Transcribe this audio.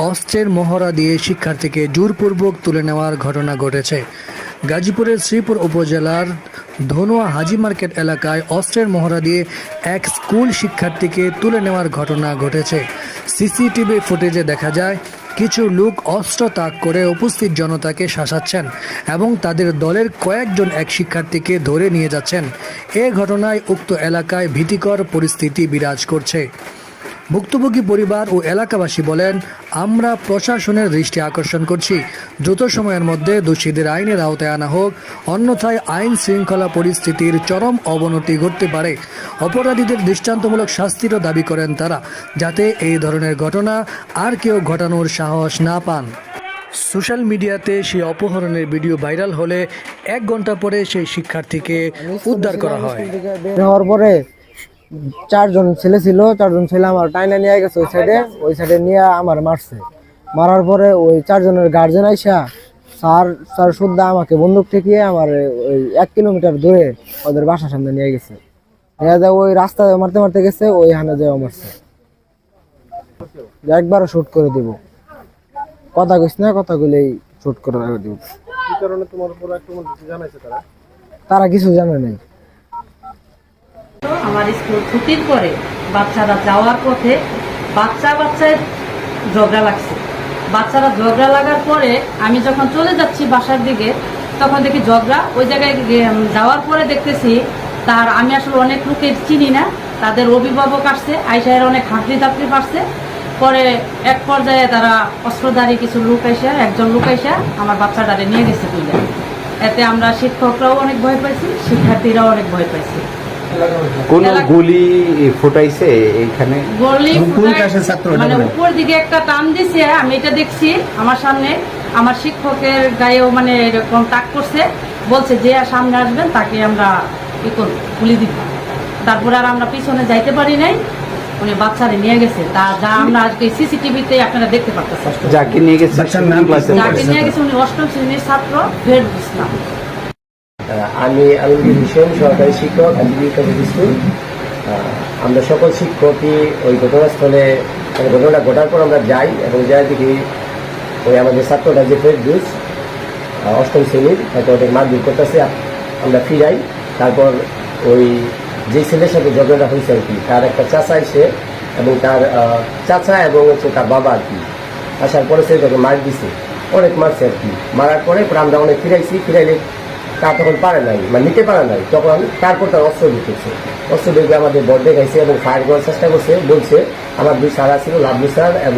অস্ত্রের মহড়া দিয়ে শিক্ষার্থীকে জোরপূর্বক তুলে নেওয়ার ঘটনা ঘটেছে। গাজীপুরের শ্রীপুর উপজেলার ধনুয়া হাজি মার্কেট এলাকায় অস্ত্রের মহড়া দিয়ে এক স্কুল শিক্ষার্থীকে তুলে নেওয়ার ঘটনা ঘটেছে। সিসিটিভি ফুটেজে দেখা যায় কিছু লোক অস্ত্র তাক করে উপস্থিত জনতাকে শাসাচ্ছেন এবং তাদের দলের কয়েকজন এক শিক্ষার্থীকে ধরে নিয়ে যাচ্ছেন। এ ঘটনায় উক্ত এলাকায় ভীতিকর পরিস্থিতি বিরাজ করছে। ভুক্তভোগী পরিবার ও এলাকাবাসী বলেন, আমরা প্রশাসনের দৃষ্টি আকর্ষণ করছি, দ্রুত সময়ের মধ্যে দোষীদের আইনের আওতায় আনা হোক, অন্যথায় আইন শৃঙ্খলা পরিস্থিতির চরম অবনতি ঘটতে পারে। অপরাধীদের দৃষ্টান্তমূলক শাস্তিরও দাবি করেন তারা, যাতে এই ধরনের ঘটনা আর কেউ ঘটানোর সাহস না পান। সোশ্যাল মিডিয়াতে সেই অপহরণের ভিডিও ভাইরাল হলে 1 ঘন্টা পরে সেই শিক্ষার্থীকে উদ্ধার করা হয়। পরে 4 জন ছেলে ছিল, 4 জন ছেলে আমার টাইনা নিয়ে গেছে ওই সাইডে নিয়ে আমার মারছে। মারার পরে ওই 4 জনের গার্জেন আইসা স্যার শুদ্ধা আমাকে বন্দুক ঠেকিয়ে আমার ওই 1 কিলোমিটার দূরে ওদের বাসার সামনে নিয়ে গেছে। নিয়ে যায় ওই রাস্তায় মারতে মারতে গেছে, ওই হানে যায় মারছে। একবারও শুট করে দিব, কথা কইস না, কথা কইলেই শুট করে দিব। কি কারণে তোমার উপর আক্রমণ জানাইছে তারা কিছু জানে নাই। আমার স্কুল ছুটির পরে বাচ্চারা যাওয়ার পথে বাচ্চায় ঝগড়া লাগছে। বাচ্চারা ঝগড়া লাগার পরে আমি যখন চলে যাচ্ছি বাসার দিকে, তখন দেখি ঝগড়া। ওই জায়গায় যাওয়ার পরে দেখতেছি আমি আসলে অনেক লোকের চিনি না, তাদের অভিভাবক আসছে, আইসায়ের অনেক হাঁটলি টাপড়ি পারছে। পরে এক পর্যায়ে তারা অস্ত্রধারী কিছু লোক আইসা, একজন লোক আইসা আমার বাচ্চাটারে নিয়ে গেছে তুলে। এতে আমরা শিক্ষকরাও অনেক ভয় পাইছি, শিক্ষার্থীরাও অনেক ভয় পাইছি। কোন গুলি ফুটাইছে এইখানে? গুলি মানে উপর দিকে একটা টান দিছে, আমি এটা দেখছি আমার সামনে। আমার শিক্ষকের গায়েও মানে এরকম তাক করছে, বলছে যে সামনে আসবেন তাকে আমরা কি করব, গুলি দিব। তারপরে আর আমরা পিছনে যাইতে পারি নাই, উনি বাচ্চারে নিয়ে গেছে। যা আমরা আজকে সিসিটিভিতে আপনারা দেখতে পাচ্ছেন। যাকে নিয়ে গেছে উনি 8ম শ্রেণীর ছাত্র ফেরদৌস ইসলাম। আমি আলমগীর হোসেন, সরকারি শিক্ষক, স্কুল। আমরা সকল শিক্ষকই ওই ঘটনাস্থলে ঘটনাটা ঘটার পর আমরা যাই এবং যাই দেখি ওই আমাদের ছাত্রটা যে ফেরদৌস 8ম শ্রেণীর, হয়তো ওদের মারধর করতেছে। আমরা ফিরাই। তারপর ওই যে ছেলের সাথে ঝগড়াটা হয়েছে আর কি, তার একটা চাচা এসে এবং তার চাচা এবং হচ্ছে তার বাবা আর কি আসার পরে সে তাকে মার দিছে, অনেক মারছে আর কি। মারার পরে আমরা অনেক ফিরাইলে তা তখন পারে নাই, মানে নিতে পারে নাই। তখন তারপর তার অস্ত্র ঢুকেছে। অস্ত্র ঢুকে আমাদের বর্ডে গাইছে এবং ফায়ার করার চেষ্টা করছে। বলছে আমার 2 স্যার ছিল, লাভলু স্যার এবং